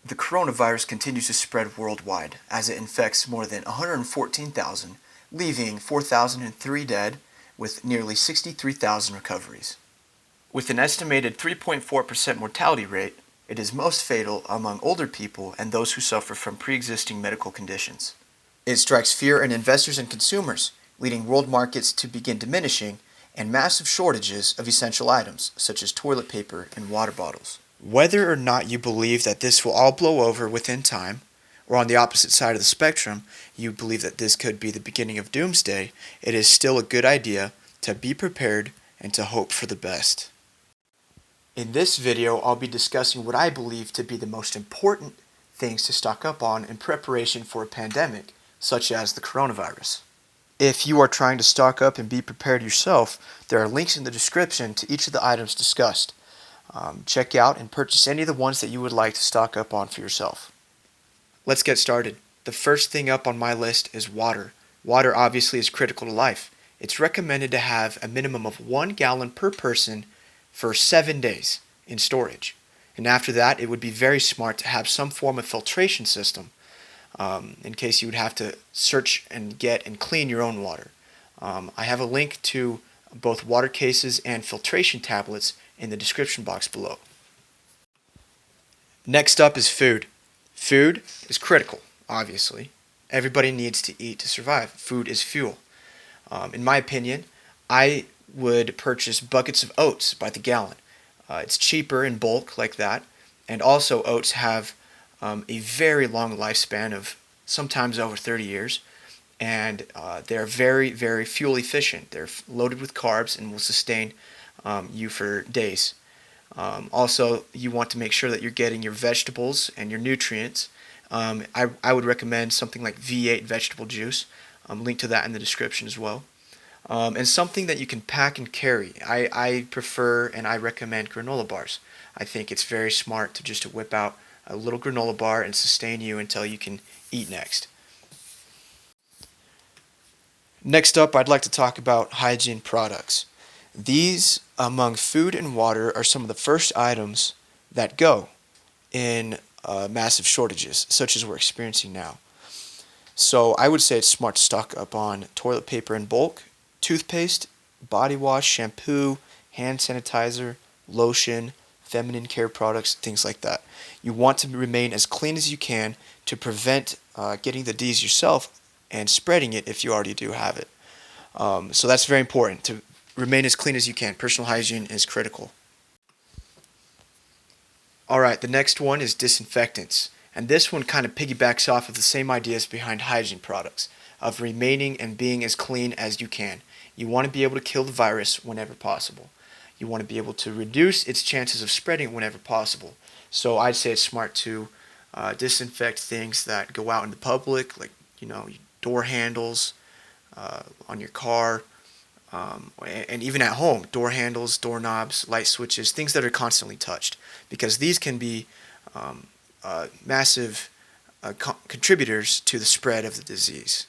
The coronavirus continues to spread worldwide as it infects more than 114,000, leaving 4,003 dead with nearly 63,000 recoveries. With an estimated 3.4% mortality rate, it is most fatal among older people and those who suffer from pre-existing medical conditions. It strikes fear in investors and consumers, leading world markets to begin diminishing and massive shortages of essential items such as toilet paper and water bottles. Whether or not you believe that this will all blow over within time, or on the opposite side of the spectrum, you believe that this could be the beginning of doomsday, it is still a good idea to be prepared and to hope for the best. In this video, I'll be discussing what I believe to be the most important things to stock up on in preparation for a pandemic, such as the coronavirus. If you are trying to stock up and be prepared yourself, there are links in the description to each of the items discussed. Check out and purchase any of the ones that you would like to stock up on for yourself. Let's get started. The first thing up on my list is water. Water obviously is critical to life. It's recommended to have a minimum of 1 gallon per person for 7 days in storage. And after that, it would be very smart to have some form of filtration system in case you would have to search and get and clean your own water. I have a link to both water cases and filtration tablets in the description box below. Next up is food. Food is critical, obviously. Everybody needs to eat to survive. Food is fuel. In my opinion, I would purchase buckets of oats by the gallon. It's cheaper in bulk like that, and also oats have a very long lifespan of sometimes over 30 years, and they're very, very fuel efficient. They're loaded with carbs and will sustain you for days. Also, you want to make sure that you're getting your vegetables and your nutrients. I would recommend something like V8 vegetable juice. Link to that in the description as well. And something that you can pack and carry. I prefer and I recommend granola bars. I think it's very smart to just whip out a little granola bar and sustain you until you can eat next. Next up, I'd like to talk about hygiene products. These, among food and water, are some of the first items that go in massive shortages, such as we're experiencing now. So I would say it's smart to stock up on toilet paper in bulk, toothpaste, body wash, shampoo, hand sanitizer, lotion, feminine care products, things like that. You want to remain as clean as you can to prevent getting the disease yourself and spreading it if you already do have it. So that's very important, to remain as clean as you can. Personal hygiene is critical. Alright, the next one is disinfectants. And this one kind of piggybacks off of the same ideas behind hygiene products, of remaining and being as clean as you can. You want to be able to kill the virus whenever possible. You want to be able to reduce its chances of spreading whenever possible. So I'd say it's smart to disinfect things that go out in the public, like door handles on your car, and even at home, door handles, doorknobs, light switches, things that are constantly touched, because these can be massive contributors to the spread of the disease.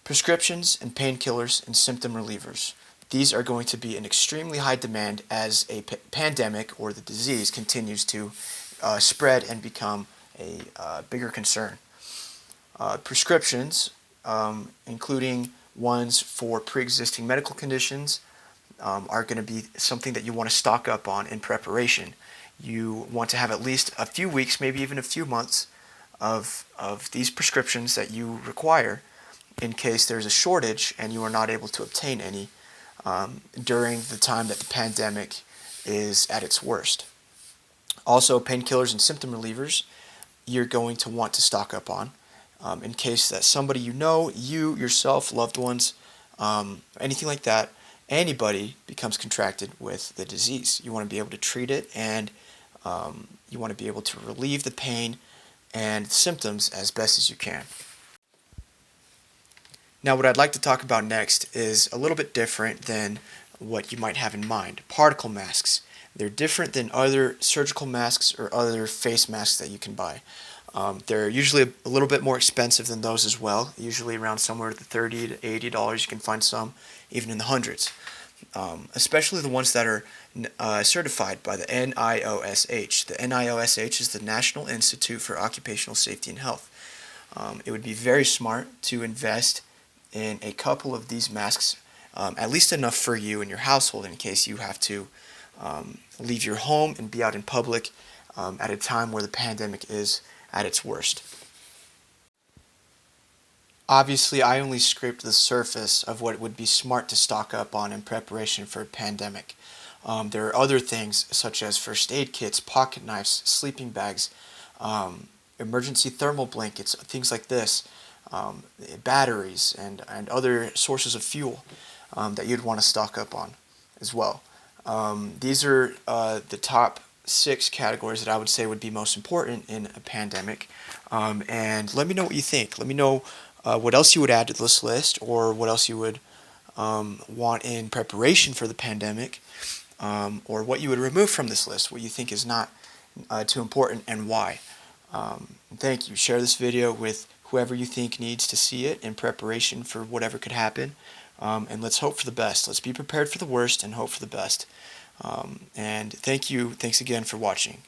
Prescriptions and painkillers and symptom relievers. These are going to be in extremely high demand as a pandemic or the disease continues to spread and become a bigger concern. Prescriptions, including ones for pre-existing medical conditions, are going to be something that you want to stock up on in preparation. You want to have at least a few weeks, maybe even a few months of these prescriptions that you require in case there's a shortage and you are not able to obtain any during the time that the pandemic is at its worst. Also, painkillers and symptom relievers you're going to want to stock up on in case that somebody you yourself, loved ones, anything like that, anybody becomes contracted with the disease. You want to be able to treat it, and you want to be able to relieve the pain and symptoms as best as you can. Now, what I'd like to talk about next is a little bit different than what you might have in mind. Particle masks. They're different than other surgical masks or other face masks that you can buy. They're usually a little bit more expensive than those as well, usually around somewhere to $30 to $80. You can find some even in the hundreds. especially the ones that are certified by the NIOSH. The NIOSH is the National Institute for Occupational Safety and Health. It would be very smart to invest in a couple of these masks, at least enough for you and your household in case you have to leave your home and be out in public at a time where the pandemic is at its worst. Obviously, I only scraped the surface of what would be smart to stock up on in preparation for a pandemic. There are other things such as first aid kits, pocket knives, sleeping bags, emergency thermal blankets, things like this, batteries, and other sources of fuel that you'd want to stock up on as well. These are the top 6 categories that I would say would be most important in a pandemic. And let me know what you think. Let me know what else you would add to this list, or what else you would want in preparation for the pandemic, or what you would remove from this list, what you think is not too important, and why. Thank you. Share this video with whoever you think needs to see it in preparation for whatever could happen. And let's hope for the best. Let's be prepared for the worst and hope for the best. And thank you. Thanks again for watching.